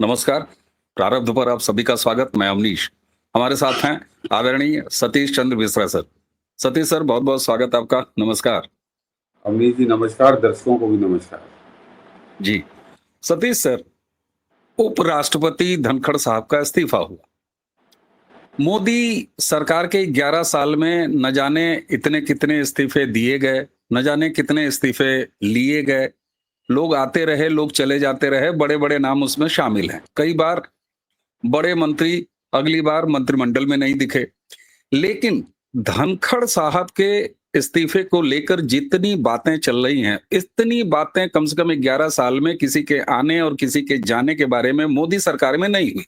नमस्कार। प्रारब्ध पर आप सभी का स्वागत। मैं अवनीश। हमारे साथ हैं आदरणीय सतीश चंद्र मिश्रा सर। सतीश सर, बहुत-बहुत स्वागत आपका। नमस्कार। अवनीश जी नमस्कार, दर्शकों को भी नमस्कार। जी। सतीश सर, उपराष्ट्रपति धनखड़ साहब का इस्तीफा हुआ। मोदी सरकार के 11 साल में न जाने इतने कितने इस्तीफे दिए गए, न जाने कितने इस्तीफे लिए गए। लोग आते रहे, लोग चले जाते रहे, बड़े-बड़े नाम उसमें शामिल हैं। कई बार बड़े मंत्री अगली बार मंत्रिमंडल में नहीं दिखे। लेकिन धनखड़ साहब के इस्तीफे को लेकर जितनी बातें चल रही हैं, इतनी बातें कम से कम 11 साल में किसी के आने और किसी के जाने के बारे में मोदी सरकार में नहीं हुई।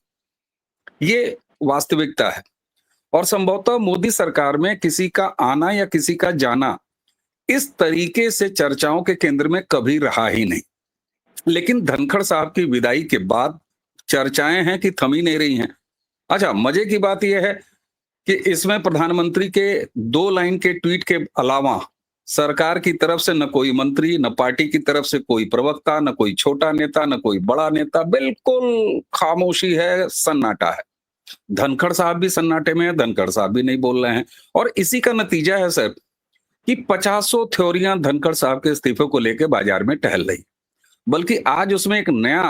ये वास्तविकता है। और संभवतः मोदी सरकार में किसी का आना या किसी का जाना इस तरीके से चर्चाओं के केंद्र में कभी रहा ही नहीं। लेकिन धनखड़ साहब की विदाई के बाद चर्चाएं हैं कि थम ही नहीं रही हैं। अच्छा, मजे की बात यह है कि इसमें प्रधानमंत्री के 2 लाइन के ट्वीट के अलावा सरकार की तरफ से न कोई मंत्री, न पार्टी की तरफ से कोई प्रवक्ता, न कोई छोटा नेता, न कोई बड़ा नेता, बिल्कुल खामोशी है, सन्नाटा है। धनखड़ साहब भी सन्नाटे में हैं, धनखड़ साहब भी नहीं बोल रहे हैं। और इसी का नतीजा है सर कि पचासों थ्योरियां धनखड़ साहब के इस्तीफे को लेकर बाजार में टहल रही। बल्कि आज उसमें एक नया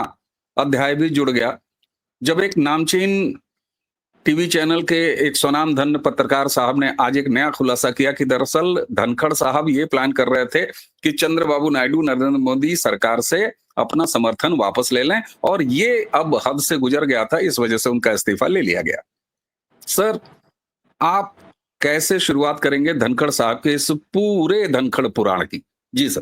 अध्याय भी जुड़ गया, जब एक नामचीन टीवी चैनल के एक स्वनामधन्य पत्रकार साहब ने आज एक नया खुलासा किया कि दरअसल धनखड़ साहब ये प्लान कर रहे थे कि चंद्रबाबू नायडू नरेंद्र मोदी सरकार से अपना समर्थन वापस ले लें, और ये अब हद से गुजर गया था, इस वजह से उनका इस्तीफा ले लिया गया। सर, आप कैसे शुरुआत करेंगे धनखड़ साहब के इस पूरे धनखड़ पुराण की? जी सर।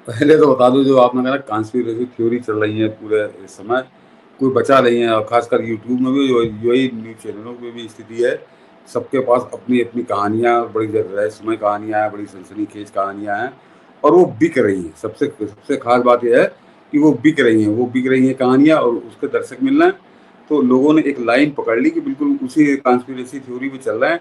पहले तो बता दूं, जो आपने कहा कॉन्स्पिरेसी थ्योरी चल रही है पूरे इस समय, कोई बचा नहीं है। और खासकर यूट्यूब में भी यही न्यूज चैनलों में भी स्थिति है। सबके पास अपनी अपनी कहानियां, बड़ी रहस्यमय कहानियां हैं, बड़ी सनसनीखेज कहानियां हैं, और वो बिक रही हैं। सबसे सबसे खास बात यह है कि वो बिक रही हैं कहानियां, और उसके दर्शक मिल रहे हैं। तो लोगों ने एक लाइन पकड़ ली कि बिल्कुल उसी कॉन्स्पिरेसी थ्योरी में चल रहे हैं।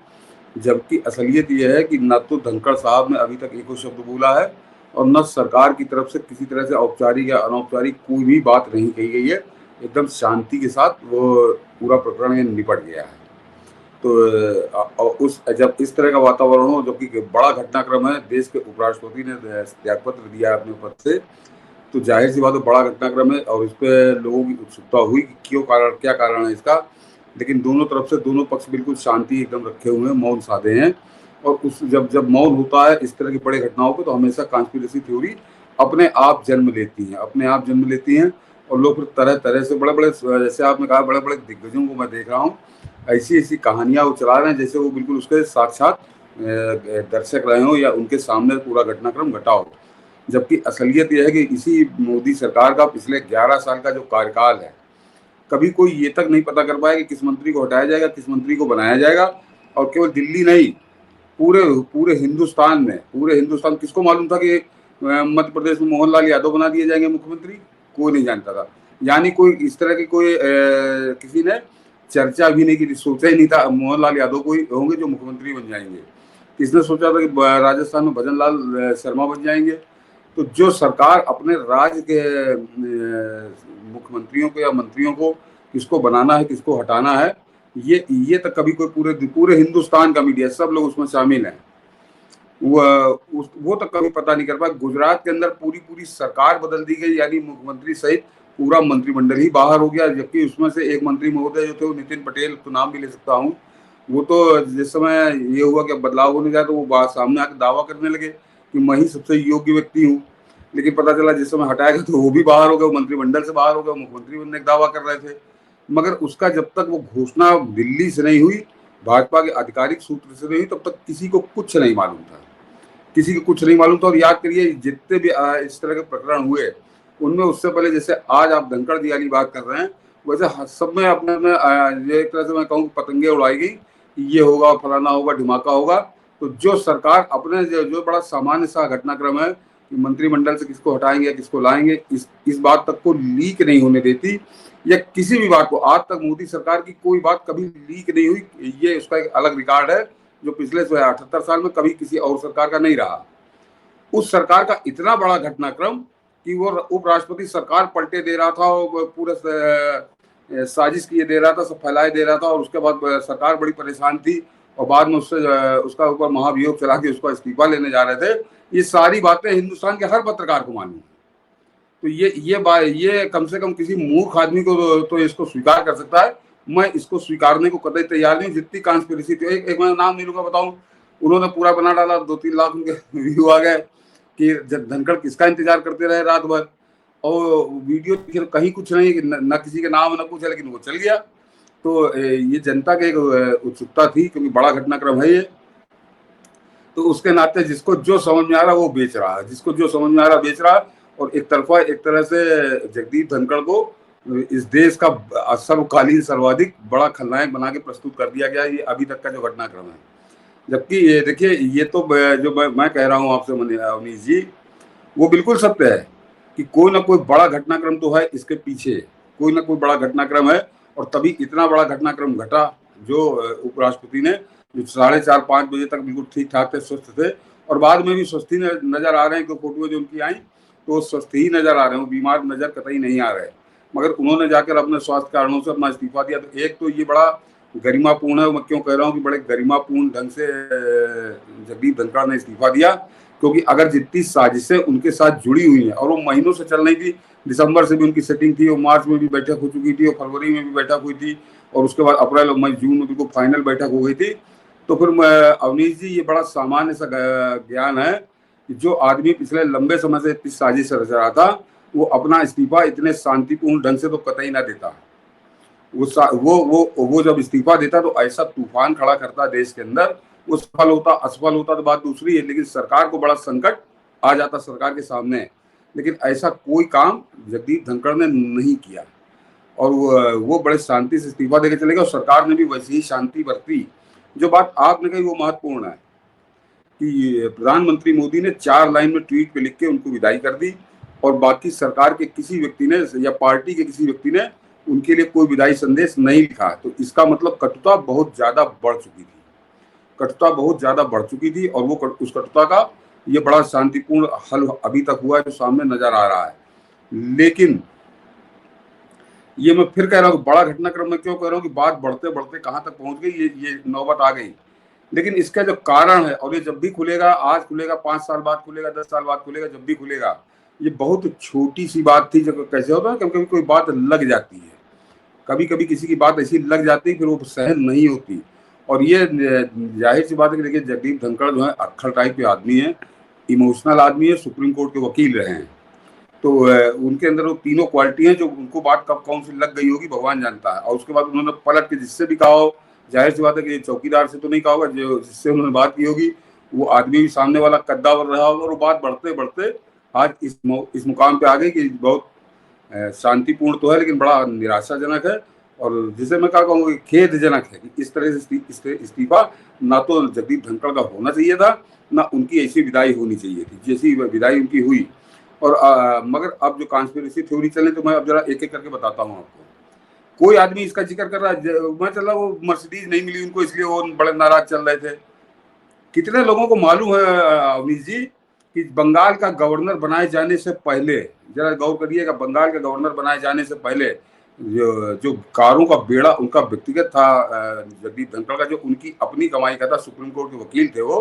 जबकि असलियत यह है कि न तो धनखड़ साहब ने अभी तक एको शब्द बोला है, और न सरकार की तरफ से किसी तरह से औपचारिक या अनौपचारिक कोई भी बात नहीं कही गई है। एकदम शांति के साथ वो पूरा प्रकरण निपट गया है। तो उस जब इस तरह का वातावरण हो, जो कि बड़ा घटनाक्रम है, देश के उपराष्ट्रपति ने त्यागपत्र दिया अपने पद से, तो जाहिर सी बात है बड़ा घटनाक्रम है। और इस पर लोगों की उत्सुकता हुई कि क्या कारण है इसका। लेकिन दोनों तरफ से दोनों पक्ष बिल्कुल शांति एकदम रखे हुए हैं, मौन साधे हैं। और उस जब मौन होता है इस तरह की बड़े घटनाओं पे, तो हमेशा कॉन्स्पिरेसी थ्योरी अपने आप जन्म लेती हैं। और लोग फिर तरह तरह से बड़े बड़े, जैसे आपने कहा, बड़े बड़े दिग्गजों को मैं देख रहा हूँ, ऐसी ऐसी कहानियां वो चला रहे हैं जैसे वो बिल्कुल उसके साक्षात दर्शक रहे हों, या उनके सामने पूरा घटनाक्रम घटा हो। जबकि असलियत यह है कि इसी मोदी सरकार का पिछले 11 साल का जो कार्यकाल है, कभी कोई ये तक नहीं पता कर पाया कि किस मंत्री को हटाया जाएगा, किस मंत्री को बनाया जाएगा। और केवल दिल्ली नहीं, पूरे पूरे हिंदुस्तान किसको मालूम था कि मध्य प्रदेश में मोहनलाल यादव बना दिए जाएंगे मुख्यमंत्री? कोई नहीं जानता था। यानी कोई इस तरह की कोई किसी ने चर्चा भी नहीं की, सोचा ही नहीं था मोहनलाल यादव कोई होंगे जो मुख्यमंत्री बन जाएंगे। किसने सोचा था कि राजस्थान में भजन लाल शर्मा बन जाएंगे? तो जो सरकार अपने राज्य के मुख्यमंत्रियों को या मंत्रियों को किसको बनाना है, किसको हटाना है, ये तक कभी कोई पूरे हिंदुस्तान का मीडिया, सब लोग उसमें शामिल हैं, वो तक कभी पता नहीं कर पाया। गुजरात के अंदर पूरी सरकार बदल दी गई, यानी मुख्यमंत्री सहित पूरा मंत्रिमंडल ही बाहर हो गया। जबकि उसमें से एक मंत्री महोदय जो थे, वो नितिन पटेल, तो नाम भी ले सकता हूँ, वो तो जिस समय ये हुआ कि बदलाव होने गया, तो वो सामने आकर दावा करने लगे कि मैं ही सबसे योग्य व्यक्ति हूँ। लेकिन पता चला जिस समय हटाया गया तो वो भी बाहर हो गए, मंत्रिमंडल से बाहर हो गए, मुख्यमंत्री बनने का दावा कर रहे थे। मगर उसका जब तक वो घोषणा दिल्ली से नहीं हुई, भाजपा के आधिकारिक सूत्र से नहीं हुई, तब तक किसी को कुछ नहीं मालूम था। और याद करिए, जितने भी इस तरह के प्रकरण हुए, उनमें उससे पहले, जैसे आज आप धनखड़ जी वाली बात कर रहे हैं, वैसे सब में अपने ये एक तरह से मैं कहूँ पतंगे उड़ाई गई, ये होगा, फलाना होगा, ढिमाका होगा। तो जो सरकार अपने जो बड़ा सामान्य सा घटनाक्रम है कि मंत्रिमंडल से किसको हटाएंगे या किसको लाएंगे, इस बात तक को लीक नहीं होने देती, या किसी भी बात को, आज तक मोदी सरकार की कोई बात कभी लीक नहीं हुई। ये उसका एक अलग रिकॉर्ड है, जो पिछले 78 साल में कभी किसी और सरकार का नहीं रहा। उस सरकार का इतना बड़ा घटनाक्रम कि वो उपराष्ट्रपति सरकार पलटे दे रहा था और पूरे साजिश किए दे रहा था, सब फैलाए दे रहा था, और उसके बाद सरकार बड़ी परेशान थी और बाद में उससे उसका ऊपर महाभियोग चला के उसका इस्तीफा लेने जा रहे थे। ये सारी बातें हिंदुस्तान के हर पत्रकार को मालूम। तो ये कम से कम किसी मूर्ख आदमी को तो इसको स्वीकार कर सकता है। मैं इसको स्वीकारने को कतई तैयार नहीं। जितनी कॉन्स्पिरेसी थी, एक मैं नाम नहीं लूंगा, बताऊं, उन्होंने पूरा बना डाला, 2-3 लाख उनके व्यू आ गए कि धनखड़ किसका इंतजार करते रहे रात भर, और वीडियो कहीं कुछ नहीं, न किसी के नाम न कुछ है, लेकिन वो चल गया। तो ये जनता के एक उत्सुकता थी, क्योंकि बड़ा घटनाक्रम है ये। तो उसके नाते जिसको जो समझ में आ रहा है वो बेच रहा है, जिसको जो समझ में आ रहा है बेच रहा है। और एक तरह से जगदीप धनखड़ को इस देश का सर्वकालीन सर्वाधिक बड़ा खलनायक बना के प्रस्तुत कर दिया गया, ये अभी तक का जो घटनाक्रम है। जबकि ये देखिए, ये तो जो मैं कह रहा हूँ आपसे अवनीश जी, वो बिल्कुल सत्य है कि कोई ना कोई बड़ा घटनाक्रम तो है इसके पीछे, कोई ना कोई बड़ा घटनाक्रम है। और तभी इतना बड़ा घटनाक्रम घटा जो उपराष्ट्रपति ने, जो 4:30-5 बजे तक बिल्कुल ठीक ठाक थे, स्वस्थ थे, और बाद में भी स्वस्थ ही नजर आ रहे हैं। जो फोटो जो उनकी आई तो वो स्वस्थ ही नजर आ रहे हैं, वो बीमार नजर कतई नहीं आ रहे। मगर उन्होंने जाकर अपने स्वास्थ्य कारणों से अपना इस्तीफा दिया। तो एक तो ये बड़ा गरिमापूर्ण है। मैं क्यों कह रहा हूँ कि बड़े गरिमापूर्ण ढंग से जगदीप धनखड़ ने इस्तीफा दिया, क्योंकि अगर जितनी साजिशें उनके साथ जुड़ी हुई हैं, और वो महीनों से चल रही थी, दिसंबर से भी उनकी सेटिंग थी, और मार्च में भी बैठक हो चुकी थी, और फरवरी में भी बैठक हुई थी, और उसके बाद अप्रैल और मई जून में बिल्कुल फाइनल बैठक हो गई थी। तो फिर अवनीश जी, ये बड़ा सामान्य सा ज्ञान है कि जो आदमी पिछले लंबे समय से इतनी साजिश रच रहा था, वो अपना इस्तीफा इतने शांतिपूर्ण ढंग से तो कतई ना देता। वो जब इस्तीफा देता तो ऐसा तूफान खड़ा करता देश के अंदर। वो सफल होता असफल होता तो बात दूसरी है, लेकिन सरकार को बड़ा संकट आ जाता सरकार के सामने। लेकिन ऐसा कोई काम जगदीप धनखड़ ने नहीं किया, और वो बड़े शांति से इस्तीफा देकर चले गए, और सरकार ने भी वैसी ही शांति बरती। जो बात आपने कही वो महत्वपूर्ण है कि प्रधानमंत्री मोदी ने 4 लाइन में ट्वीट पे लिख के उनको विदाई कर दी, और बाकी सरकार के किसी व्यक्ति ने या पार्टी के किसी व्यक्ति ने उनके लिए कोई विदाई संदेश नहीं लिखा। तो इसका मतलब कटुता बहुत ज्यादा बढ़ चुकी थी, कटुता बहुत ज्यादा बढ़ चुकी थी, और वो उस कटुता का ये बड़ा शांतिपूर्ण हल अभी तक हुआ है, जो सामने नजर आ रहा है। लेकिन ये मैं फिर कह रहा हूँ, बड़ा घटनाक्रम में क्यों कह रहा हूँ कि बात बढ़ते बढ़ते कहाँ तक पहुंच गई, ये नौबत आ गई। लेकिन इसका जो कारण है, और ये जब भी खुलेगा, आज खुलेगा, 5 साल बाद खुलेगा, 10 साल बाद खुलेगा, जब भी खुलेगा, ये बहुत छोटी सी बात थी। जब कैसे होता है, कभी कभी कोई बात लग जाती है, कभी कभी किसी की बात ऐसी लग जाती है, फिर वो सहन नहीं होती। और ये जाहिर सी बात है कि देखिए, जगदीप धनखड़ जो है अक्खड़ टाइप के आदमी है, इमोशनल आदमी है, सुप्रीम कोर्ट के वकील रहे हैं। तो उनके अंदर वो तीनों क्वालिटी हैं, जो उनको बात कब कौन सी लग गई होगी भगवान जानता है। और उसके बाद उन्होंने पलट के जिससे भी कहा हो, जाहिर सी बात है कि चौकीदार से तो नहीं कहा होगा, जो जिससे उन्होंने बात की होगी वो आदमी भी सामने वाला कद्दावर रहा होगा, और वो बात बढ़ते बढ़ते आज इस मुकाम पे आ गई कि बहुत शांतिपूर्ण तो है, लेकिन बड़ा निराशाजनक है। और जिसे मैं क्या कहूँगा, खेदजनक है कि इस तरह से इस्तीफा ना तो जगदीप धनखड़ का होना चाहिए था, ना उनकी ऐसी विदाई होनी चाहिए थी जैसी विदाई उनकी हुई। और मगर अब जो कॉन्स्पिरेसी थ्योरी चले, तो मैं अब जरा एक एक करके बताता हूँ आपको। कोई आदमी इसका जिक्र कर रहा है, मैं चल रहा वो मर्सिडीज नहीं मिली उनको, इसलिए वो बड़े नाराज चल रहे थे। कितने लोगों को मालूम है अवनीश जी कि बंगाल का गवर्नर बनाए जाने से पहले, जरा गौर करिएगा, बंगाल का गवर्नर बनाए जाने से पहले जो कारों का बेड़ा उनका व्यक्तिगत था, जगदीप धनखड़ का, जो उनकी अपनी कमाई का था, सुप्रीम कोर्ट के वकील थे वो,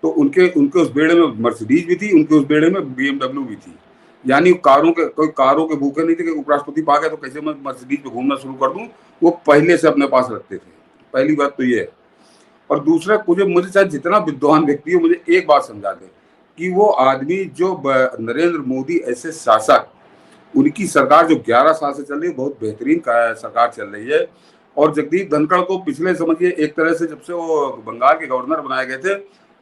तो उनके उस बेड़े में मर्सिडीज भी थी, उनके उस बेड़े में BMW भी थी। यानी कोई कारों के भूखे नहीं थे कि उपराष्ट्रपति पा गए तो कैसे मैं मर्सिडीज पे घूमना शुरू कर दूं, वो पहले से अपने पास रखते थे। पहली बात तो ये है। और दूसरा, मुझे चाहे जितना विद्वान व्यक्ति हो, मुझे एक बात समझा दे कि वो आदमी जो नरेंद्र मोदी ऐसे शासक, उनकी सरकार जो 11 साल से चल रही है, बहुत बेहतरीन सरकार चल रही है। और जगदीप धनखड़ को पिछले समझिए एक तरह से जब से वो बंगाल के गवर्नर बनाए गए थे,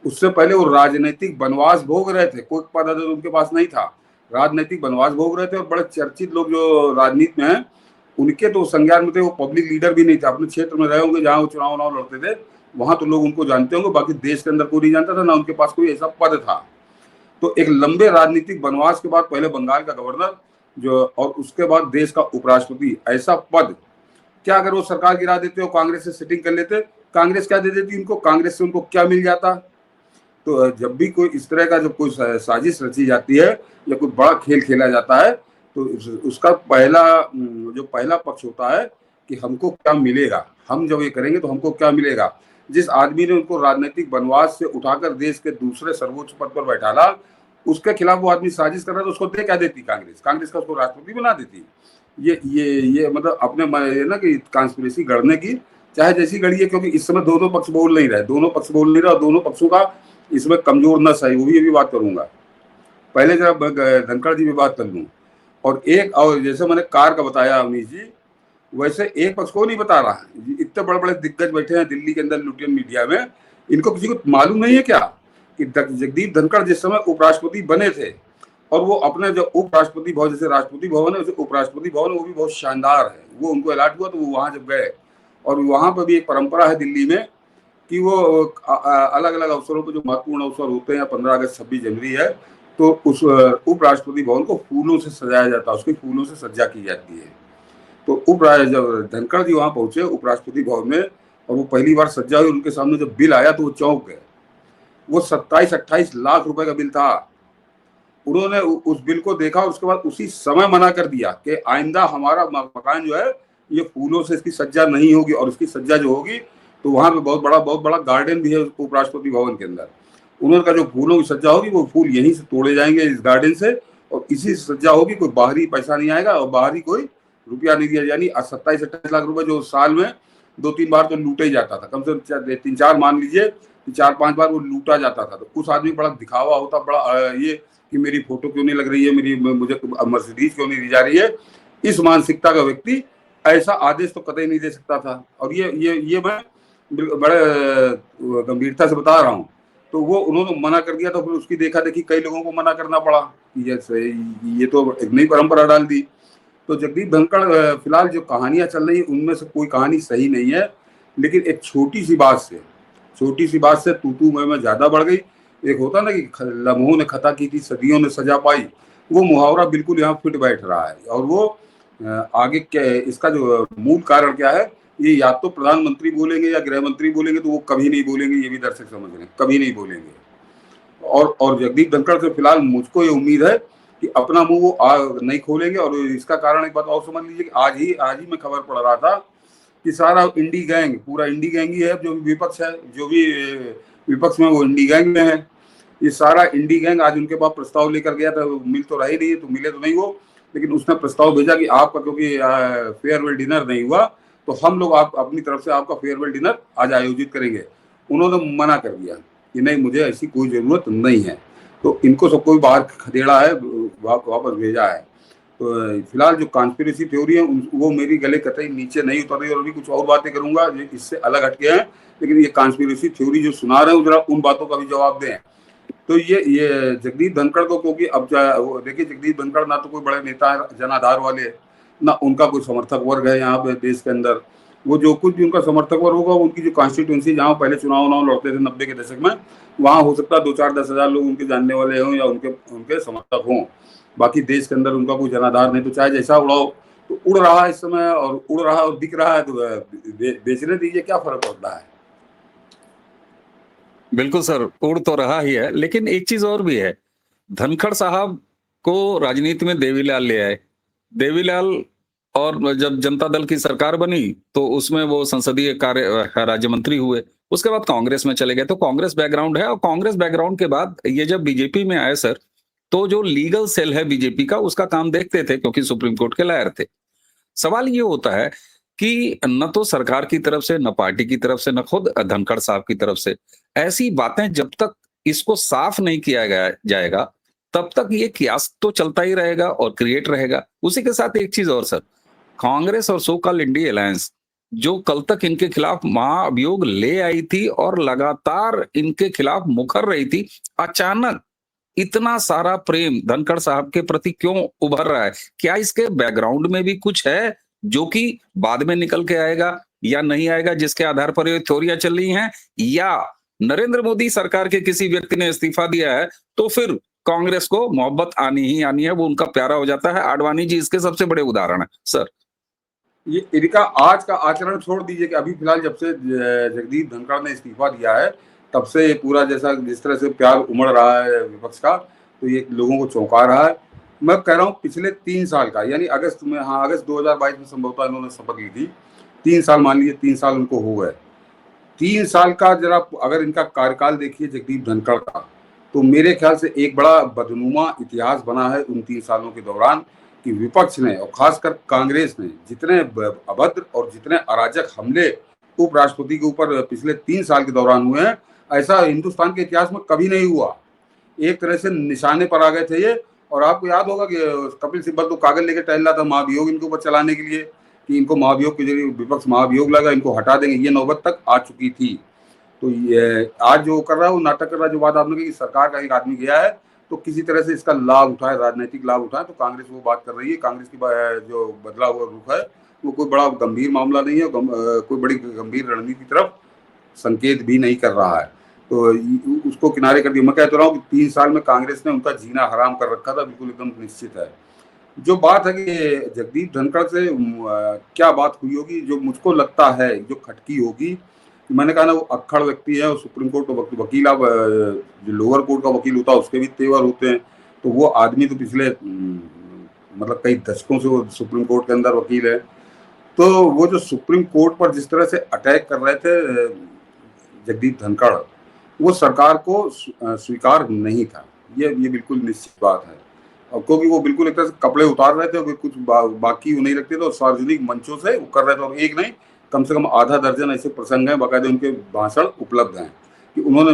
उससे पहले वो राजनीतिक वनवास भोग रहे थे। कोई पद तो उनके पास नहीं था, राजनीतिक वनवास भोग रहे थे। और बड़े चर्चित लोग जो राजनीति में हैं, उनके तो संज्ञान में थे, वो पब्लिक लीडर भी नहीं थे। अपने क्षेत्र में रहे होंगे जहाँ वो चुनाव लड़ते थे, वहां तो लोग उनको जानते होंगे, बाकी देश के अंदर कोई नहीं जानता था, ना उनके पास कोई ऐसा पद था। तो एक लंबे राजनीतिक वनवास के बाद पहले बंगाल का गवर्नर जो, और उसके बाद देश का उपराष्ट्रपति, ऐसा पद क्या अगर वो सरकार गिरा देते हो, कांग्रेस से सिटिंग कर लेते, कांग्रेस क्या दे देती उनको, कांग्रेस से उनको क्या मिल जाता। तो जब भी कोई इस तरह का जब कोई साजिश रची जाती है या कोई बड़ा खेल खेला जाता है तो उसका जो पहला पक्ष होता है कि हमको क्या मिलेगा, हम जब ये करेंगे तो हमको क्या मिलेगा। जिस आदमी ने उनको राजनीतिक वनवास से उठाकर देश के दूसरे सर्वोच्च पद पर बैठाला, उसके खिलाफ वो आदमी साजिश कर रहा है तो उसको दे क्या देती कांग्रेस, कांग्रेस का उसको राष्ट्रपति बना देती। ये मतलब अपने ना कि कॉन्स्पिरेसी गढ़ने की चाहे जैसी गढ़ी है, क्योंकि इस समय दोनों पक्ष बोल नहीं रहे, दोनों पक्ष बोल नहीं रहे और दोनों पक्षों का इसमें कमजोर नस है, वो भी अभी बात करूंगा। पहले जरा धनखड़ जी भी बात कर लूँ। और जैसे मैंने कार का बताया अवनीश जी, वैसे एक पक्ष को नहीं बता रहा। इतने बड़े बड़े दिग्गज बैठे हैं दिल्ली के अंदर लुटियन मीडिया में, इनको किसी को मालूम नहीं है क्या कि जगदीप धनखड़ जिस समय उपराष्ट्रपति बने थे और वो अपने जो उपराष्ट्रपति भवन, जैसे राष्ट्रपति भवन है वैसे उपराष्ट्रपति भवन, वो भी बहुत शानदार है, वो उनको अलॉट हुआ तो वो वहां जब गए, और वहां पर भी एक परंपरा है दिल्ली में कि वो अलग अलग अवसरों पर जो महत्वपूर्ण अवसर होते हैं, 15 अगस्त 26 जनवरी है, तो उस उपराष्ट्रपति भवन को फूलों से सजाया जाता है, उसकी फूलों से सज्जा की जाती है। तो जब धनखड़ जी वहां पहुंचे उपराष्ट्रपति भवन में और वो पहली बार सज्जा हुई, उनके सामने जब बिल आया तो वो चौंक गए। वो 27-28 लाख रुपए का बिल था। उन्होंने उस बिल को देखा और उसके बाद उसी समय मना कर दिया कि आइंदा हमारा मकान जो है ये फूलों से इसकी सज्जा नहीं होगी, और इसकी सज्जा जो होगी तो वहां पे बहुत बड़ा गार्डन भी है उपराष्ट्रपति भवन के अंदर। उन्होंने कहा जो फूलों की सज्जा होगी वो फूल यहीं से तोड़े जाएंगे इस गार्डन से, और इसी से सज्जा होगी, कोई बाहरी पैसा नहीं आएगा और बाहरी कोई रुपया नहीं दिया। यानी 27-28 लाख रुपए जो साल में 2-3 बार तो लूटा ही जाता था, कम से कम 3-4 मान लीजिए 4-5 बार वो लूटा जाता था। तो उस आदमी बड़ा दिखावा होता, बड़ा ये कि मेरी फोटो क्यों नहीं लग रही है, मुझे मर्सिडीज क्यों नहीं दी जा रही है। इस मानसिकता का व्यक्ति ऐसा आदेश तो कतई नहीं दे सकता था, और ये मैं बड़े गंभीरता से बता रहा हूँ। तो वो उन्होंने मना कर दिया, तो फिर उसकी देखा देखी कई लोगों को मना करना पड़ा कि ये तो एक नई परंपरा डाल दी। तो जगदीप धनखड़ फिलहाल जो कहानियां चल रही है उनमें से कोई कहानी सही नहीं है, लेकिन एक छोटी सी बात से तू मैं ज्यादा बढ़ गई। एक होता ना कि लम्हों ने खता की थी सदियों ने सजा पाई, वो मुहावरा बिल्कुल यहाँ फिट बैठ रहा है। और वो आगे क्या है, इसका जो मूल कारण क्या है, ये या तो प्रधानमंत्री बोलेंगे या गृह मंत्री बोलेंगे, तो वो कभी नहीं बोलेंगे, ये भी दर्शक समझ रहे हैं, कभी नहीं बोलेंगे। और जगदीप धनखड़ से फिलहाल मुझको ये उम्मीद है कि अपना मुंह वो नहीं खोलेंगे। और इसका कारण एक बात और समझ लीजिए कि आज ही मैं खबर पढ़ रहा था कि सारा इंडी गैंग, पूरा इंडी गैंग ही है, जो भी विपक्ष है, जो भी विपक्ष में वो इंडी गैंग में है। ये सारा इंडी गैंग आज उनके पास प्रस्ताव लेकर गया था, मिल तो रहा ही नहीं, तो मिले तो नहीं वो, लेकिन उसने प्रस्ताव भेजा कि आपका क्योंकि फेयरवेल डिनर नहीं हुआ तो हम लोग आप अपनी तरफ से आपका फेयरवेल डिनर आज आयोजित करेंगे। उन्होंने मना कर दिया कि नहीं, मुझे ऐसी कोई जरूरत नहीं है। तो इनको सब कोई बाहर खदेड़ा है, वापस भेजा है। तो फिलहाल जो कॉन्स्पिरेसी थ्योरी है वो मेरी गले कतई नीचे नहीं उतर रही, और अभी कुछ और बातें करूंगा जो इससे अलग हटके हैं, लेकिन ये कॉन्स्पिरेसी थ्योरी जो सुना रहे हैं जरा उन बातों का भी जवाब दें। तो ये जगदीप धनखड़ को, क्योंकि अब देखिए जगदीप धनखड़ ना तो कोई बड़े नेता है जनाधार वाले, ना उनका कोई समर्थक वर्ग है यहाँ पे देश के अंदर। वो जो कुछ भी उनका समर्थक वर्ग होगा, उनकी जो कॉन्स्टिट्यूंसी जहाँ पहले चुनाव लड़ते थे 90 के दशक में, वहां हो सकता है 2-4-10 हजार लोग उनके जानने वाले हों या उनके समर्थक हों। बाकी देश के अंदर उनका कोई जनाधार नहीं। तो चाहे जैसा उड़ाओ, तो उड़ रहा है इस समय, और उड़ रहा है और दिख रहा है, तो बेचने दीजिए, क्या फर्क पड़ता है। बिल्कुल सर, उड़ तो रहा ही है, लेकिन एक चीज और भी है। धनखड़ साहब को राजनीति में देवीलाल ले आए। देवीलाल, और जब जनता दल की सरकार बनी तो उसमें वो संसदीय कार्य राज्य मंत्री हुए। उसके बाद कांग्रेस में चले गए, तो कांग्रेस बैकग्राउंड है। और कांग्रेस बैकग्राउंड के बाद ये जब बीजेपी में आए सर, तो जो लीगल सेल है बीजेपी का, उसका काम देखते थे, क्योंकि सुप्रीम कोर्ट के लायर थे। सवाल ये होता है कि न तो सरकार की तरफ से, न पार्टी की तरफ से, न खुद धनखड़ साहब की तरफ से ऐसी बातें, जब तक इसको साफ नहीं किया जाएगा, तब तक ये कियास तो चलता ही रहेगा और क्रिएट रहेगा। उसी के साथ एक चीज और सर, कांग्रेस और सो कॉल्ड इंडी अलायंस, जो कल तक इनके खिलाफ महाअभियोग ले आई थी और लगातार इनके खिलाफ मुकर रही थी, अचानक इतना सारा प्रेम धनखड़ साहब के प्रति क्यों उभर रहा है? क्या इसके बैकग्राउंड में भी कुछ है जो कि बाद में निकल के आएगा या नहीं आएगा, जिसके आधार पर ये थ्योरियां चल रही हैं? या नरेंद्र मोदी सरकार के किसी व्यक्ति ने इस्तीफा दिया है तो फिर कांग्रेस को मोहब्बत आनी ही आनी है, वो उनका प्यारा हो जाता है? आडवाणी जी इसके सबसे बड़े उदाहरण है सर। ये इनका आज का आचरण छोड़ दीजिए कि अभी फिलहाल जब से जगदीप धनखड़ ने इस्तीफा दिया है, तब से ये पूरा जैसा जिस तरह से प्यार उमड़ रहा है विपक्ष का, तो ये लोगों को चौंका रहा है। मैं कह रहा हूँ पिछले 3 साल का, यानी अगस्त में, हाँ अगस्त 2022 में संभवतः इन्होंने शपथ ली थी। 3 साल मान लीजिए, 3 साल उनको हो गए। 3 साल का जरा अगर इनका कार्यकाल देखिए जगदीप धनखड़ का, तो मेरे ख्याल से एक बड़ा बदनुमा इतिहास बना है उन 3 सालों के दौरान, कि विपक्ष ने और खासकर कांग्रेस ने जितने अभद्र और जितने अराजक हमले उपराष्ट्रपति के ऊपर पिछले 3 साल के दौरान हुए हैं, ऐसा हिंदुस्तान के इतिहास में कभी नहीं हुआ। एक तरह से निशाने पर आ गए थे ये। और आपको याद होगा कि कपिल सिब्बल तो कागज लेके टहल रहा था महाभियोग इनके ऊपर चलाने के लिए, कि इनको महाभियोग के जरिए विपक्ष महाभियोग लगा, इनको हटा देंगे, ये नौबत तक आ चुकी थी। तो ये आज जो कर रहा है वो नाटक कर रहा है। जो बात आपने कही कि सरकार का एक आदमी गया है तो किसी तरह से इसका लाभ उठाए, राजनीतिक लाभ उठाए, तो कांग्रेस वो बात कर रही है। कांग्रेस की जो बदला हुआ रुख है वो कोई बड़ा गंभीर मामला नहीं है, कोई बड़ी गंभीर रणनीति की तरफ संकेत भी नहीं कर रहा है। तो उसको किनारे कर दिया। मैं कहता रहा हूँ कि 3 साल में कांग्रेस ने उनका जीना हराम कर रखा था, बिल्कुल एकदम निश्चित है। जो बात है कि जगदीप धनखड़ से क्या बात हुई होगी, जो मुझको लगता है जो खटकी होगी, मैंने कहा ना वो अक्खड़ व्यक्ति है और सुप्रीम कोर्ट का वकील, आप जो लोअर कोर्ट का वकील होता है उसके भी तेवर होते हैं, तो वो आदमी तो पिछले मतलब कई दशकों से वो सुप्रीम कोर्ट के अंदर वकील है। तो वो जो सुप्रीम कोर्ट पर जिस तरह से अटैक कर रहे थे जगदीप धनखड़, वो सरकार को स्वीकार नहीं था। ये बिल्कुल निश्चित बात है। और क्योंकि वो बिल्कुल एक तरह से कपड़े उतार रहे थे और कुछ बाकी वो नहीं रखते थे, और सार्वजनिक मंचों से वो कर रहे थे। और एक नहीं, कम से कम आधा दर्जन ऐसे प्रसंग हैं, बाकायदे उनके भाषण उपलब्ध हैं, कि उन्होंने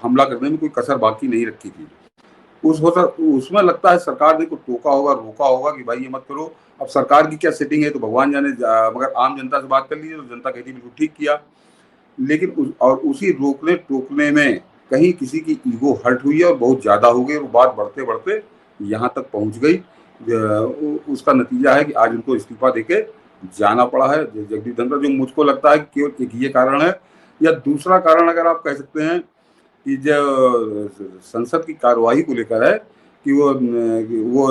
हमला करने में कोई कसर बाकी नहीं रखी थी। उसमें लगता है सरकार ने को टोका होगा, रोका होगा कि भाई ये मत करो। अब सरकार की क्या सेटिंग है तो भगवान जाने, मगर आम जनता से बात कर लीजिए तो जनता कहती बिल्कुल ठीक किया। लेकिन उसी रोकने टोकने में कहीं किसी की ईगो हर्ट हुई है और बहुत ज्यादा हो गई, और बात बढ़ते बढ़ते यहाँ तक पहुंच गई। उसका नतीजा है कि आज उनको इस्तीफा देके जाना पड़ा है जगदीप धनखड़। जो मुझको लगता है केवल एक ये कारण है, या दूसरा कारण अगर आप कह सकते हैं कि जो संसद की कार्यवाही को लेकर है, कि वो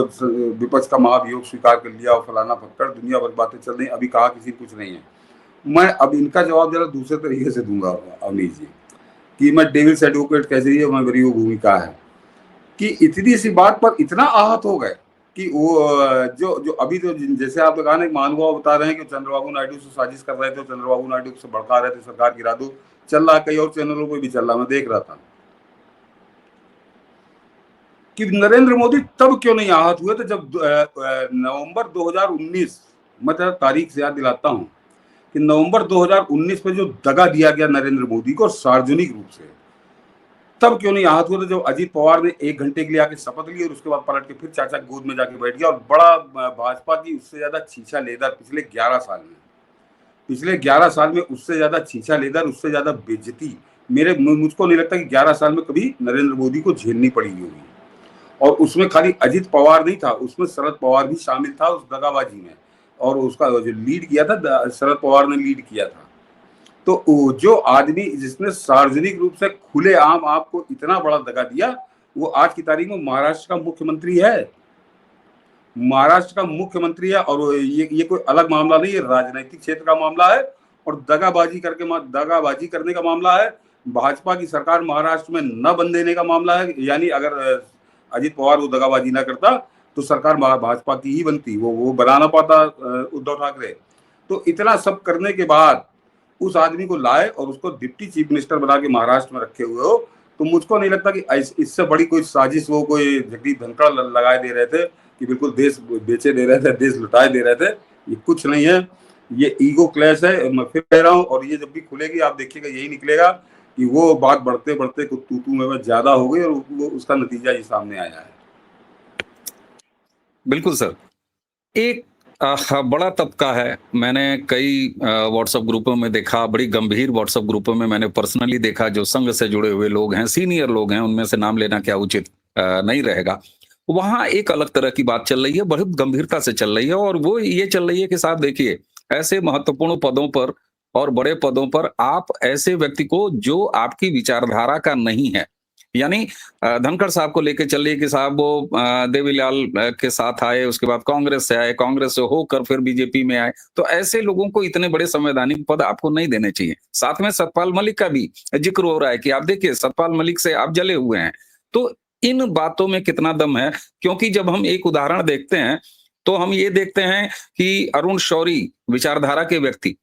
विपक्ष का महाभियोग स्वीकार कर लिया और फलाना फक्कर दुनिया भर बातें चल रही, अभी कहा किसी कुछ नहीं है। मैं अब इनका जवाब जरा दूसरे तरीके से दूंगा अवनीश जी, कि मैं डेविल्स एडवोकेट कैसे ही मेरी वो भूमिका है, कि इतनी सी बात पर इतना आहत हो गए कि वो जो अभी तो जैसे आप कहा ना, महानुभाव बता रहे हैं कि चंद्रबाबू नायडू से साजिश कर रहे थे, चंद्रबाबू नायडू से भड़का रहे थे, सरकार गिरा दो, चल रहा है, कई और चैनलों पर भी चल रहा, मैं देख रहा था। कि नरेंद्र मोदी तब क्यों नहीं आहत हुए थे जब नवंबर 2019, मैं तारीख से याद दिलाता हूं कि नवंबर 2019 में जो दगा दिया गया नरेंद्र मोदी को सार्वजनिक रूप से, तब क्यों नहीं आहत हुए थे जब अजीत पवार ने 1 घंटे के लिए आके शपथ ली और उसके बाद पलट के फिर चाचा गोद में जाके बैठ गया। और बड़ा भाजपा की उससे ज्यादा छीछा लेदर पिछले 11 साल में उससे ज्यादा छीछा लेदर, उससे ज्यादा बेइज्जती मुझको नहीं लगता कि 11 साल में कभी नरेंद्र मोदी को झेलनी पड़ी होगी। और उसमें खाली अजीत पवार नहीं था, उसमें शरद पवार भी शामिल था उस दगाबाजी में, और उसका जो लीड किया था शरद पवार ने लीड किया था। तो जो आदमी जिसने सार्वजनिक रूप से खुलेआम आपको इतना बड़ा दगा दिया, वो आज की तारीख में महाराष्ट्र का मुख्यमंत्री है। और ये कोई अलग मामला नहीं है, राजनीतिक क्षेत्र का मामला है और दगाबाजी करने का मामला है। भाजपा की सरकार महाराष्ट्र में न बन देने का मामला है। यानी अगर अजीत पवार वो दगाबाजी ना करता तो सरकार भाजपा की ही बनती, वो बना ना पाता उद्धव ठाकरे। तो इतना सब करने के बाद उस आदमी को लाए और उसको डिप्टी चीफ मिनिस्टर बना के महाराष्ट्र में रखे हुए हो, तो मुझको नहीं लगता कि इससे बड़ी कोई साजिश वो कोई जगदीप धनखड़ लगाए दे रहे थे कि बिल्कुल देश बेचे दे रहे थे, देश लुटाए दे रहे थे। ये कुछ नहीं है, ये ईगो क्लैश है। मैं फिर कह रहा हूँ, और ये जब भी खुलेगी आप देखिएगा यही निकलेगा कि वो बात बढ़ते बढ़ते कुछ तू में ज्यादा हो गई और वो उसका नतीजा ये सामने आया है। बिल्कुल सर। एक बड़ा तबका है, मैंने कई व्हाट्सएप ग्रुपों में देखा, बड़ी गंभीर व्हाट्सएप ग्रुपों में मैंने पर्सनली देखा, जो संघ से जुड़े हुए लोग हैं, सीनियर लोग हैं, उनमें से नाम लेना क्या उचित नहीं रहेगा। वहां एक अलग तरह की बात चल रही है, बहुत गंभीरता से चल रही है, और वो ये चल रही है कि साहब देखिए, ऐसे महत्वपूर्ण पदों पर और बड़े पदों पर आप ऐसे व्यक्ति को जो आपकी विचारधारा का नहीं है, यानी धनखड़ साहब को लेके चलिए कि साहब वो देवीलाल के साथ आए, उसके बाद कांग्रेस से आए, कांग्रेस से होकर फिर बीजेपी में आए, तो ऐसे लोगों को इतने बड़े संवैधानिक पद आपको नहीं देने चाहिए। साथ में सतपाल मलिक का भी जिक्र हो रहा है कि आप देखिए सतपाल मलिक से आप जले हुए हैं, तो इन बातों में कितना दम है? क्योंकि जब हम एक उदाहरण देखते हैं, तो हम ये देखते हैं कि अरुण शौरी विचारधारा के व्यक्ति,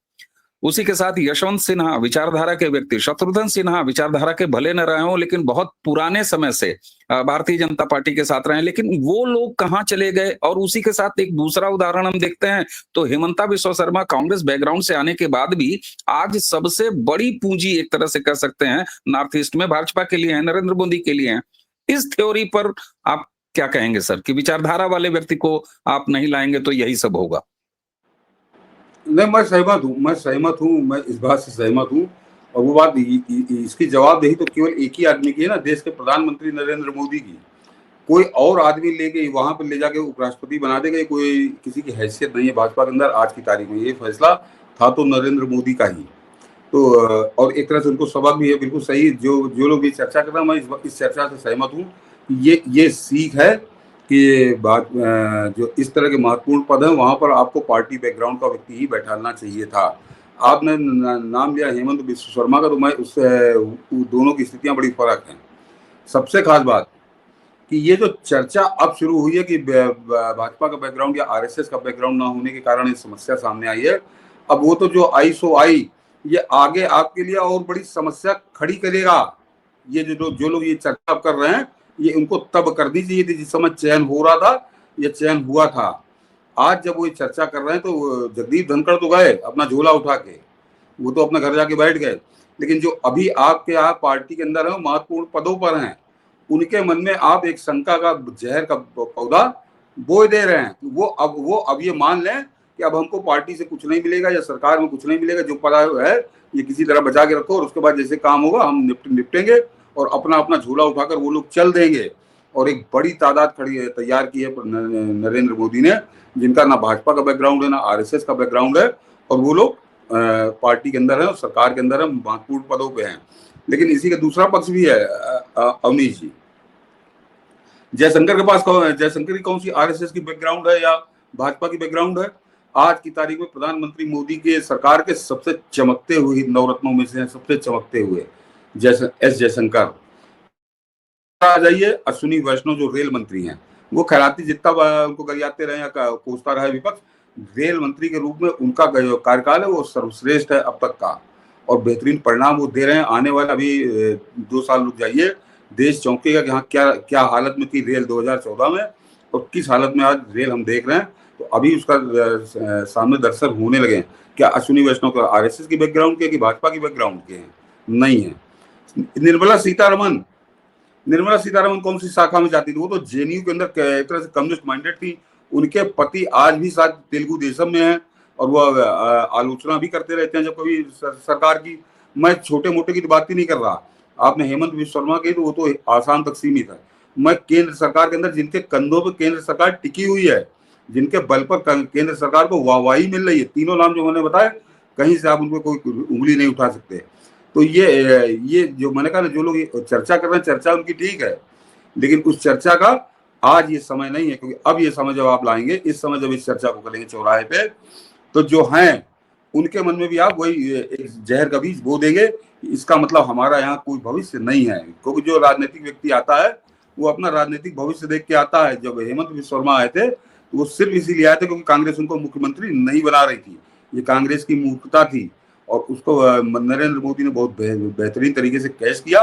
उसी के साथ यशवंत सिन्हा विचारधारा के व्यक्ति, शत्रुघ्न सिन्हा विचारधारा के भले न रहे हों लेकिन बहुत पुराने समय से भारतीय जनता पार्टी के साथ रहे हैं, लेकिन वो लोग कहाँ चले गए? और उसी के साथ एक दूसरा उदाहरण हम देखते हैं तो हेमंता बिश्व शर्मा कांग्रेस बैकग्राउंड से आने के बाद भी आज सबसे बड़ी पूंजी एक तरह से कह सकते हैं नॉर्थ ईस्ट में भाजपा के लिए है, नरेंद्र मोदी के लिए है। इस थ्योरी पर आप क्या कहेंगे सर कि विचारधारा वाले व्यक्ति को आप नहीं लाएंगे तो यही सब होगा? नहीं, मैं सहमत हूँ, मैं इस बात से सहमत हूँ। और वो बात इसकी जवाबदेही तो केवल एक ही आदमी की है ना, देश के प्रधानमंत्री नरेंद्र मोदी की। कोई और आदमी लेके वहां पर ले जाके उपराष्ट्रपति बना देगा, कोई किसी की हैसियत नहीं है भाजपा के अंदर आज की तारीख में। ये फैसला था तो नरेंद्र मोदी का ही। तो और एक तरह से उनको सबक भी है, बिल्कुल सही। जो लोग ये चर्चा कर रहे हैं, मैं इस चर्चा से सहमत हूँ। ये सीख है कि जो इस तरह के महत्वपूर्ण पद हैं वहां पर आपको पार्टी बैकग्राउंड का व्यक्ति ही बैठाना चाहिए था। आपने नाम लिया हेमंत बिश्व शर्मा का, तो मैं उससे दोनों की स्थितियां बड़ी फर्क हैं। सबसे खास बात कि ये जो चर्चा अब शुरू हुई है कि भाजपा का बैकग्राउंड या आरएसएस का बैकग्राउंड ना होने के कारण ये समस्या सामने आई है। अब वो तो जो आई सो आई, ये आगे आपके लिए और बड़ी समस्या खड़ी करेगा। ये जो लोग ये चर्चा कर रहे हैं, ये उनको तब करनी चाहिए थी जिस समय चयन हो रहा था, ये चयन हुआ था। आज जब वो चर्चा कर रहे हैं तो जगदीप धनखड़ तो गए अपना झोला उठा के, वो तो अपने घर जाके बैठ गए। लेकिन जो अभी आपके यहाँ पार्टी के अंदर है, महत्वपूर्ण पदों पर हैं, उनके मन में आप एक शंका का जहर का पौधा बोए दे रहे हैं। वो अब ये मान लें कि अब हमको पार्टी से कुछ नहीं मिलेगा या सरकार में कुछ नहीं मिलेगा, जो पड़ा है ये किसी तरह बचा के रखो और उसके बाद जैसे काम होगा हम निपटेंगे और अपना अपना झोला उठाकर वो लोग चल देंगे। और एक बड़ी तादाद तैयार की है नरेंद्र मोदी ने, जिनका ना भाजपा का बैकग्राउंड है ना आरएसएस का बैकग्राउंड है, और वो लोग पार्टी के अंदर है और सरकार के अंदर है, महत्वपूर्ण पदों पे हैं। लेकिन इसी का दूसरा पक्ष भी है अवनीश जी। जयशंकर की कौन सी आरएसएस की बैकग्राउंड है या भाजपा की बैकग्राउंड है? आज की तारीख में प्रधानमंत्री मोदी के सरकार के सबसे चमकते हुए नवरत्नों में से सबसे चमकते हुए एस जयशंकर। आ जाइए अश्विनी वैष्णव जो रेल मंत्री हैं, वो खैराती जितना उनको गरियाते रहे या कोसता रहे विपक्ष, रेल मंत्री के रूप में उनका जो कार्यकाल है वो सर्वश्रेष्ठ है अब तक का, और बेहतरीन परिणाम वो दे रहे हैं। आने वाला अभी 2 साल रुक जाइए, देश चौंकेगा कि हाँ क्या क्या हालत में थी रेल 2014 में और किस हालत में आज रेल हम देख रहे हैं। तो अभी उसका सामने दर्शन होने लगे हैं। क्या अश्विनी वैष्णव का आरएसएस की बैकग्राउंड के कि भाजपा की बैकग्राउंड के हैं? नहीं है। निर्मला सीतारमन कौन सी शाखा में जाती थी? वो तो जेएनयू के अंदर एक तरह से कम्युनिस्ट माइंडेड थी। उनके पति आज भी शायद तेलुगु देशम में है और वो आलोचना भी करते रहते हैं जब कभी सरकार की। मैं छोटे मोटे की तो बात ही नहीं कर रहा। आपने हेमंत बिश्व शर्मा की, तो वो तो आसाम तक सीमित है। मैं केंद्र सरकार के अंदर जिनके कंधों पर केंद्र सरकार टिकी हुई है, जिनके बल पर केंद्र सरकार को वाहवाही मिल रही है, तीनों नाम जो मैंने बताए, कहीं से आप उनको कोई उंगली नहीं उठा सकते। तो ये जो मैंने कहा ना, जो लोग चर्चा कर रहे हैं, चर्चा उनकी ठीक है, लेकिन उस चर्चा का आज ये समय नहीं है। क्योंकि अब ये समय जब आप लाएंगे, इस समय जब इस चर्चा को करेंगे चौराहे पे, तो जो हैं उनके मन में भी आप वही एक जहर का बीज बो देंगे। इसका मतलब हमारा यहाँ कोई भविष्य नहीं है। क्योंकि जो राजनीतिक व्यक्ति आता है वो अपना राजनीतिक भविष्य देख के आता है। जब हेमंत बिश्व शर्मा आए थे तो वो सिर्फ इसीलिए आए थे क्योंकि कांग्रेस उनको मुख्यमंत्री नहीं बना रही थी। ये कांग्रेस की मूर्खता थी और उसको नरेंद्र मोदी ने बहुत बेहतरीन तरीके से कैश किया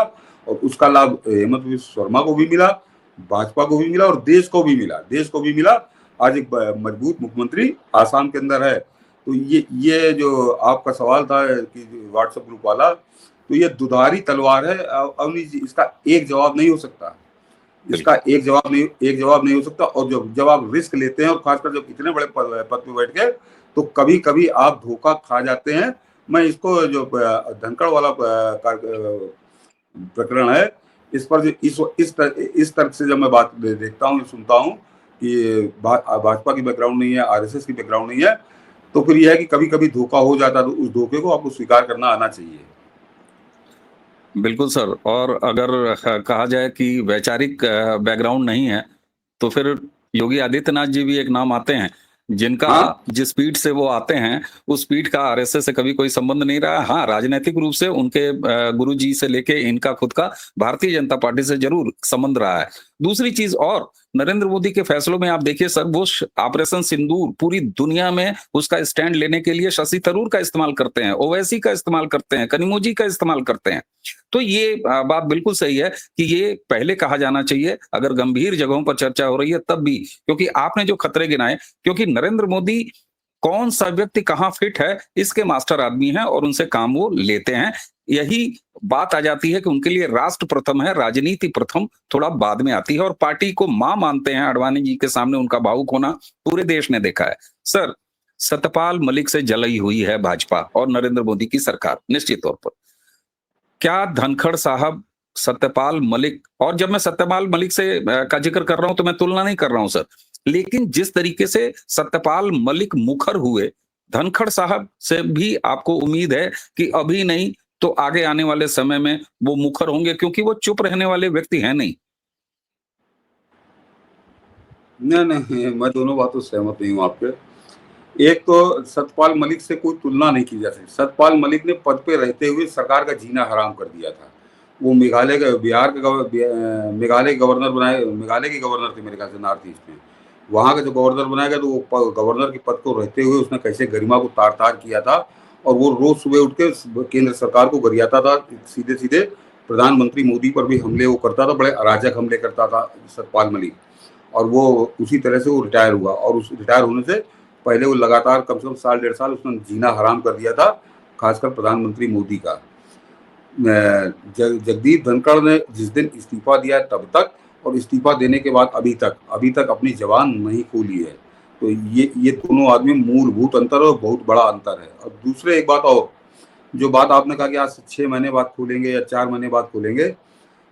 और उसका लाभ हेमंत बिश्व शर्मा को भी मिला, भाजपा को भी मिला और देश को भी मिला। आज एक मजबूत मुख्यमंत्री आसाम के अंदर है। तो ये जो आपका सवाल था कि व्हाट्सएप ग्रुप वाला, तो ये दुधारी तलवार है अवनीश जी। इसका एक जवाब नहीं हो सकता, एक जवाब नहीं हो सकता। और जब आप रिस्क लेते हैं और खासकर जब इतने बड़े पद पे बैठ के, तो कभी कभी आप धोखा खा जाते हैं। मैं इसको जो धनखड़ वाला प्रकरण है, इस पर जो इस तर्क से जब मैं बात देखता हूँ, सुनता हूँ कि भाजपा की बैकग्राउंड नहीं है, आरएसएस की बैकग्राउंड नहीं है, तो फिर यह है कि कभी कभी धोखा हो जाता है। तो उस धोखे को आपको स्वीकार करना आना चाहिए। बिल्कुल सर। और अगर कहा जाए कि वैचारिक बैकग्राउंड नहीं है, तो फिर योगी आदित्यनाथ जी भी एक नाम आते हैं, जिनका हाँ, जिस पीठ से वो आते हैं, उस पीठ का आरएसएस से कभी कोई संबंध नहीं रहा है। हाँ, राजनैतिक रूप से उनके गुरुजी से लेके इनका खुद का भारतीय जनता पार्टी से ज़रूर संबंध रहा है। दूसरी चीज़ और नरेंद्र मोदी के फैसलों में आप देखिए सर, वो ऑपरेशन सिंदूर पूरी दुनिया में उसका स्टैंड लेने के लिए शशि थरूर का इस्तेमाल करते हैं, ओवैसी का इस्तेमाल करते हैं, कनिमोझी का इस्तेमाल करते हैं। तो ये बात बिल्कुल सही है कि ये पहले कहा जाना चाहिए, अगर गंभीर जगहों पर चर्चा हो रही है तब भी, क्योंकि आपने जो खतरे गिनाए, क्योंकि नरेंद्र मोदी कौन-सा व्यक्ति कहाँ फिट है, इसके मास्टर आदमी हैं और उनसे काम वो लेते हैं। यही बात आ जाती है कि उनके लिए राष्ट्र प्रथम है, राजनीति प्रथम थोड़ा बाद में आती है, और पार्टी को माँ मानते हैं। आडवाणी जी के सामने उनका भावुक होना पूरे देश ने देखा है। सर, सतपाल मलिक से जली हुई है भाजपा और नरेंद्र मोदी की सरकार, निश्चित तौर पर। क्या धनखड़ साहब, सत्यपाल मलिक, और जब मैं सत्यपाल मलिक से का ज़िक्र कर रहा हूँ तो मैं तुलना नहीं कर रहा हूँ सर। लेकिन जिस तरीके से सत्यपाल मलिक मुखर हुए, धनखड़ साहब से भी आपको उम्मीद है कि अभी नहीं तो आगे आने वाले समय में वो मुखर होंगे, क्योंकि वो चुप रहने वाले व्यक्ति हैं नहीं। नहीं, नहीं, मैं दोनों बातों से सहमत नहीं हूँ आपके। एक तो सतपाल मलिक से कोई तुलना नहीं की जा सकती। सतपाल मलिक ने पद पे रहते हुए सरकार का जीना हराम कर दिया था। वो मेघालय का बिहार के मेघालय के गवर्नर बनाए, मेघालय के गवर्नर थे मेरे ख्याल से नॉर्थ ईस्ट में। वहाँ का जो गवर्नर बनाया गया तो वो गवर्नर के पद को रहते हुए उसने कैसे गरिमा को तार-तार किया था, और वो रोज़ सुबह उठ के केंद्र सरकार को गरियाता था। सीधे-सीधे प्रधानमंत्री मोदी पर भी हमले वो करता था, बड़े अराजक हमले करता था सतपाल मलिक। और वो उसी तरह से वो रिटायर हुआ, और उस रिटायर होने से पहले वो लगातार कम से कम साल डेढ़ साल उसने जीना हराम कर दिया था, खासकर प्रधानमंत्री मोदी का। जगदीप धनखड़ ने जिस दिन इस्तीफा दिया तब तक, और इस्तीफा देने के बाद अभी तक अपनी जबान नहीं खोली है। तो ये दोनों आदमी मूलभूत अंतर है और बहुत बड़ा अंतर है। और दूसरे एक बात और, जो बात आपने कहा कि आज से 6 महीने बाद खोलेंगे या 4 महीने बाद खोलेंगे,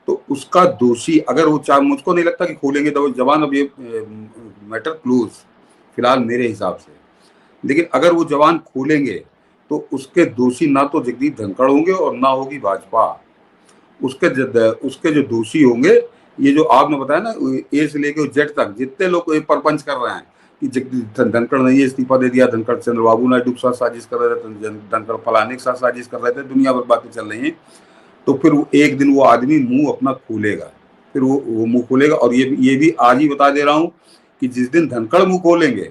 तो उसका दोषी अगर वो चार, मुझको नहीं लगता कि खोलेंगे तो जवान, अब ये मैटर क्लोज फिलहाल मेरे हिसाब से। लेकिन अगर वो जवान खोलेंगे तो उसके दोषी ना तो जगदीप धनखड़ होंगे और ना होगी भाजपा। उसके जो दोषी होंगे, ये जो आपने बताया ना, ए से लेके जेड तक जितने लोग ये परपंच कर रहे हैं कि जगदीप धनखड़ ने ये इस्तीफा दे दिया, धनखड़ चंद्रबाबू नायडू के साथ साजिश कर रहे थे, धनखड़ फलाने के साथ साजिश कर रहे थे, दुनिया भर बातें चल रही हैं। तो फिर वो एक दिन वो आदमी मुंह अपना खोलेगा, फिर वो मुंह खोलेगा। और ये भी आज ही बता दे रहा हूँ कि जिस दिन धनखड़ मुंह खोलेंगे,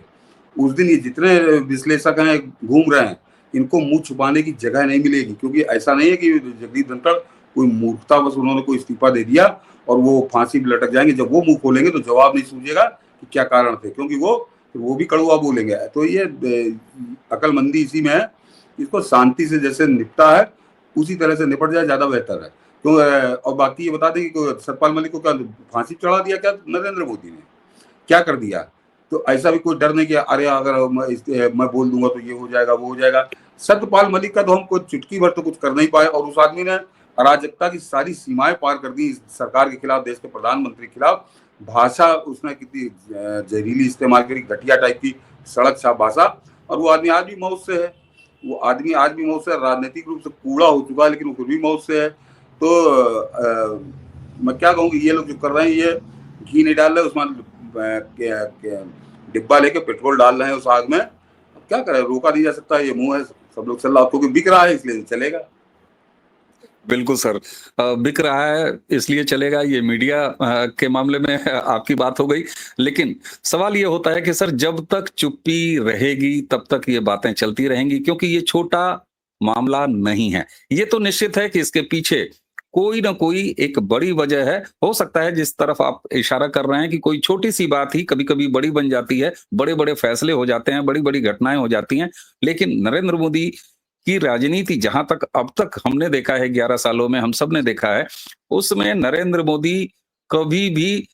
उस दिन ये जितने विश्लेषक हैं घूम रहे हैं, इनको मुंह छुपाने की जगह नहीं मिलेगी। क्योंकि ऐसा नहीं है कि जगदीप धनखड़ कोई मूर्खता, बस उन्होंने कोई इस्तीफा दे दिया और वो फांसी पे लटक जाएंगे। जब वो मुंह खोलेंगे तो जवाब नहीं सूझेगा कि क्या कारण थे, क्योंकि वो भी कड़वा बोलेंगे। तो ये अकलमंदी इसी में है, इसको शांति से जैसे निपटा है उसी तरह से निपट जाए, ज्यादा बेहतर है। तो और बाकी ये बता दें कि सतपाल मलिक को क्या फांसी चढ़ा दिया क्या नरेंद्र मोदी ने, क्या कर दिया? तो ऐसा भी कोई डर नहीं कि अरे अगर मैं बोल दूंगा तो ये हो जाएगा वो हो जाएगा। सत्यपाल मलिक का तो हम कोई चुटकी भर तो कुछ कर नहीं पाए, और उस आदमी ने अराजकता की सारी सीमाएं पार कर दी सरकार के खिलाफ, देश के प्रधानमंत्री के खिलाफ। भाषा उसने कितनी जहरीली इस्तेमाल करी, घटिया टाइप की सड़क छाप भाषा। और वो आदमी आज भी मौत से है, वो आदमी आज भी मौत से है, राजनीतिक रूप से कूड़ा हो चुका है, लेकिन वो फिर भी मौत से है। तो मैं क्या कहूँ कि ये लोग जो कर रहे हैं, ये घी नहीं डाल रहे उसमें, डिब्बा लेके पेट्रोल डाल रहे हैं उस आग में। अब क्या करें, रोका नहीं जा सकता, ये मुंह है, सब लोग चल रहा, क्योंकि बिक रहा है इसलिए चलेगा। बिल्कुल सर। बिक रहा है इसलिए चलेगा, ये मीडिया के मामले में आपकी बात हो गई। लेकिन सवाल ये होता है कि सर, जब तक चुप्पी रहेगी तब तक ये बातें चलती रहेंगी, क्योंकि ये छोटा मामला नहीं है। ये तो निश्चित है कि इसके पीछे कोई ना कोई एक बड़ी वजह है। हो सकता है जिस तरफ आप इशारा कर रहे हैं कि कोई छोटी-सी बात ही कभी-कभी बड़ी बन जाती है, बड़े-बड़े फैसले हो जाते हैं, बड़ी-बड़ी घटनाएँ हो जाती हैं। लेकिन नरेंद्र मोदी की राजनीति जहां तक अब तक हमने देखा है, 11 सालों में हम सब ने देखा है, उसमें नरेंद्र मोदी कभी भी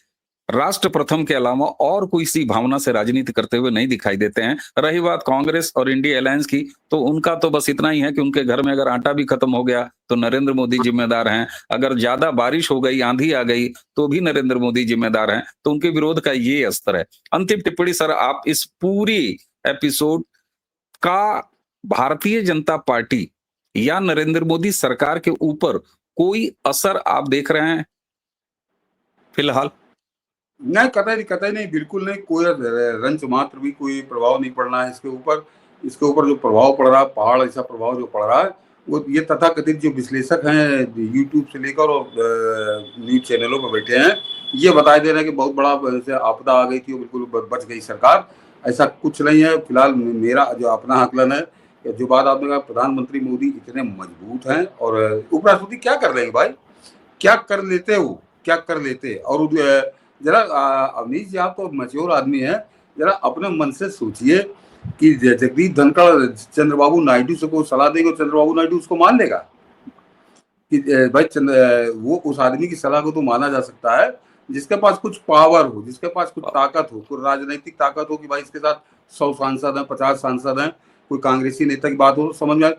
राष्ट्र प्रथम के अलावा और कोई सी भावना से राजनीति करते हुए नहीं दिखाई देते हैं। रही बात कांग्रेस और इंडिया अलायंस की, तो उनका तो बस इतना ही है कि उनके घर में अगर आटा भी खत्म हो गया तो नरेंद्र मोदी जिम्मेदार हैं। अगर ज्यादा बारिश हो गई, आंधी आ गई, तो भी नरेंद्र मोदी जिम्मेदार हैं। तो उनके विरोध का ये स्तर है। अंतिम टिप्पणी सर, आप इस पूरी एपिसोड का भारतीय जनता पार्टी या नरेंद्र मोदी सरकार के ऊपर कोई असर आप देख रहे हैं फिलहाल? नहीं, कतई नहीं, बिल्कुल नहीं, कोई रंच मात्र भी कोई प्रभाव नहीं पड़ना है इसके ऊपर। इसके ऊपर जो प्रभाव पड़ रहा है, पहाड़ ऐसा प्रभाव जो पड़ रहा है, वो ये तथाकथित जो विश्लेषक हैं, यूट्यूब से लेकर और न्यूज़ चैनलों पे बैठे हैं, ये बताए दे रहे हैं कि बहुत बड़ा जैसे आपदा आ गई थी, वो बिल्कुल बच गई सरकार। ऐसा कुछ नहीं है। फिलहाल मेरा जो अपना आकलन है, जो बात आपने कहा, प्रधानमंत्री मोदी इतने मजबूत हैं, और उपराष्ट्रपति क्या कर लेंगे भाई? क्या कर लेते वो? क्या कर लेते? और जरा अवनीश जी, आप तो मैच्योर आदमी हैं, जरा अपने मन से सोचिए कि जगदीप धनखड़ चंद्रबाबू नायडू से कोई सलाह देंगे, चंद्रबाबू नायडू उसको मान लेगा कि भाई वो उस आदमी की सलाह को तो माना जा सकता है जिसके पास कुछ पावर हो, जिसके पास कुछ ताकत हो, कोई राजनीतिक ताकत हो कि भाई इसके साथ 100 सांसद हैं, 50 सांसद हैं, कोई कांग्रेसी नेता की बात हो तो समझ में आए।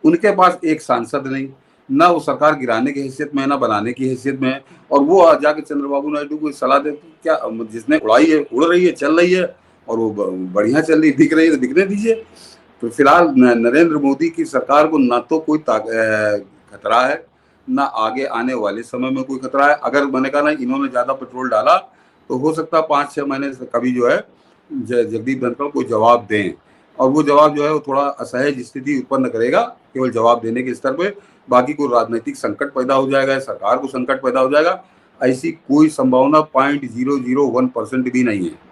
उनके पास एक सांसद नहीं, ना वो सरकार गिराने की हैसियत में, ना बनाने की हैसियत में है, और वो जाके चंद्रबाबू नायडू को सलाह दे, तो क्या जिसने उड़ाई है, उड़ रही है, चल रही है, और वो बढ़िया चल रही, दिख रही है तो दिखने दीजिए। तो फिलहाल नरेंद्र मोदी की सरकार को ना तो कोई खतरा है, ना आगे आने वाले समय में कोई खतरा है। अगर मैंने कहा ना, इन्होंने ज्यादा पेट्रोल डाला तो हो सकता है 5-6 महीने से कभी जो है जगदीप धनखड़ को जवाब दें, और वो जवाब जो है वो थोड़ा असहज स्थिति उत्पन्न करेगा केवल जवाब देने के स्तर पे। बाकी कोई राजनीतिक संकट पैदा हो जाएगा, सरकार को संकट पैदा हो जाएगा, ऐसी कोई संभावना 0.001% भी नहीं है।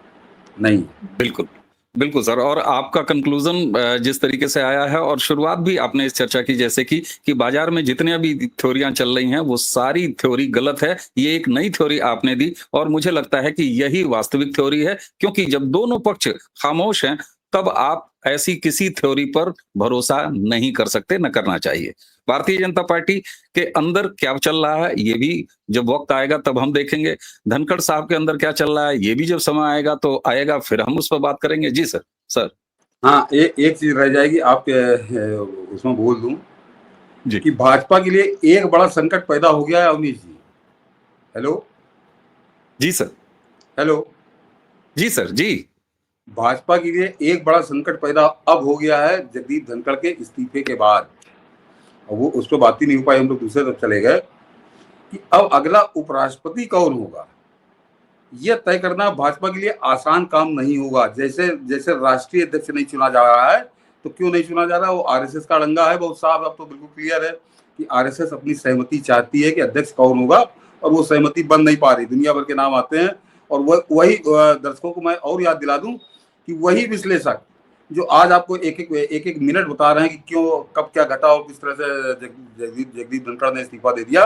नहीं। बिल्कुल, बिल्कुल सर। और आपका कंक्लूज़न जिस तरीके से आया है, और शुरुआत भी आपने इस चर्चा की जैसे कि बाज़ार में जितने अभी थ्योरियाँ चल रही हैं, वो सारी थ्योरी गलत है। ये एक नई थ्योरी आपने दी, और मुझे लगता है कि यही वास्तविक थ्योरी है, क्योंकि जब दोनों पक्ष खामोश हैं, तब आप ऐसी किसी थ्योरी पर भरोसा नहीं कर सकते, न करना चाहिए। भारतीय जनता पार्टी के अंदर क्या चल रहा है, ये भी जब वक़्त आएगा तब हम देखेंगे। धनखड़ साहब के अंदर क्या चल रहा है, ये भी जब समय आएगा तो आएगा, फिर हम उस पर बात करेंगे। जी सर। सर। हाँ, एक चीज रह जाएगी, आप उसमें बोल दूं जी। कि भाजपा के लिए एक बड़ा संकट पैदा हो गया है अवनीश जी। हेलो। जी सर। हेलो। जी सर। जी। भाजपा के लिए एक बड़ा संकट पैदा अब हो गया है जगदीप धनखड़ के इस्तीफे के बाद। वो उस पर बात ही नहीं हो पाई, हम लोग दूसरे तरफ चले गए कि अब अगला उपराष्ट्रपति कौन होगा, यह तय करना भाजपा के लिए आसान काम नहीं होगा। जैसे जैसे राष्ट्रीय अध्यक्ष नहीं चुना जा रहा है, तो क्यों नहीं चुना जा रहा है? वो आरएसएस का डंगा है बहुत साफ, अब तो बिल्कुल क्लियर है कि आरएसएस अपनी सहमति चाहती है कि अध्यक्ष कौन होगा, और वो सहमति बन नहीं पा रही। दुनिया भर के नाम आते हैं, और वही दर्शकों को मैं और याद दिला दूं कि वही विश्लेषक जो आज आपको एक एक मिनट बता रहे हैं कि क्यों, कब क्या घटा और किस तरह से जगदीप धनखड़ ने इस्तीफा दे दिया,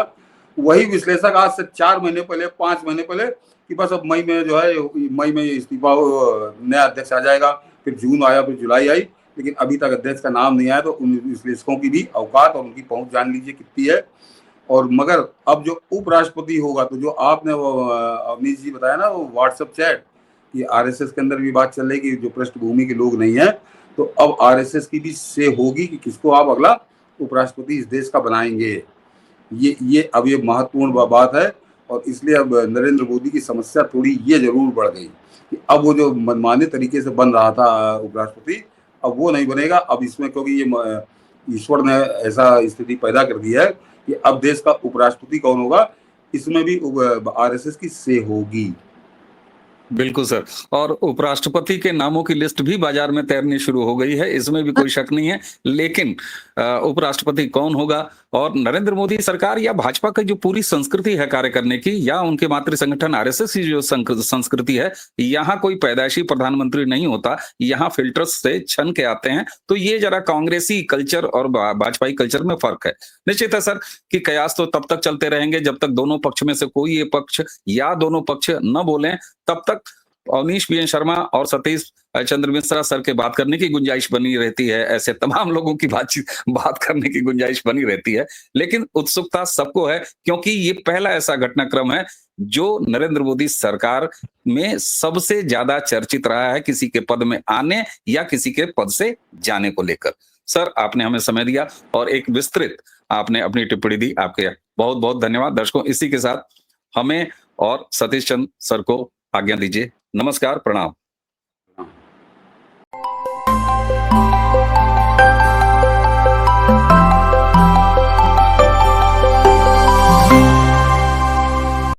वही विश्लेषक आज से 4 महीने पहले, 5 महीने पहले, कि बस अब मई में जो है, मई में इस्तीफा, नया अध्यक्ष आ जाएगा, फिर जून आया, फिर जुलाई आई, लेकिन अभी तक अध्यक्ष का नाम नहीं आया। तो उन विश्लेषकों की भी औकात और उनकी पहुंच जान लीजिए कितनी है। और मगर अब जो उपराष्ट्रपति होगा, तो जो आपने वो अवनीश जी बताया ना, वो व्हाट्सएप चैट, कि आरएसएस के अंदर भी बात चल रही कि जो पृष्ठभूमि के लोग नहीं है, तो अब आरएसएस की भी से होगी कि किसको आप अगला उपराष्ट्रपति इस देश का बनाएंगे। ये अब ये महत्वपूर्ण बात है, और इसलिए अब नरेंद्र मोदी की समस्या थोड़ी ये जरूर बढ़ गई कि अब वो जो मनमाने तरीके से बन रहा था उपराष्ट्रपति, अब वो नहीं बनेगा। अब इसमें क्योंकि ये ईश्वर ने ऐसा स्थिति पैदा कर दी है कि अब देश का उपराष्ट्रपति कौन होगा, इसमें भी आरएसएस की से होगी। बिल्कुल सर। और उपराष्ट्रपति के नामों की लिस्ट भी बाजार में तैरनी शुरू हो गई है, इसमें भी कोई शक नहीं है। लेकिन उपराष्ट्रपति कौन होगा, और नरेंद्र मोदी सरकार या भाजपा की जो पूरी संस्कृति है कार्य करने की, या उनके मातृ संगठन आरएसएस की जो संस्कृति है, यहाँ कोई पैदाइशी प्रधानमंत्री नहीं होता, यहाँ फिल्टर्स से छन के आते हैं। तो ये जरा कांग्रेसी कल्चर और भाजपाई कल्चर में फर्क है। निश्चित है सर कि कयास तो तब तक चलते रहेंगे जब तक दोनों पक्ष में से कोई एक पक्ष या दोनों पक्ष न बोलें, तब तक अवनीश बी शर्मा और सतीश चंद्र मिश्रा सर के बात करने की गुंजाइश बनी रहती है, ऐसे तमाम लोगों की बात करने की गुंजाइश बनी रहती है। लेकिन उत्सुकता सबको है, क्योंकि ये पहला ऐसा घटनाक्रम है जो नरेंद्र मोदी सरकार में सबसे ज्यादा चर्चित रहा है, किसी के पद में आने या किसी के पद से जाने को लेकर। सर, आपने हमें समय दिया और एक विस्तृत आपने अपनी टिप्पणी दी, आपके बहुत बहुत धन्यवाद। दर्शकों, इसी के साथ हमें और सतीश चंद्र सर को आज्ञा दीजिए। नमस्कार, प्रणाम।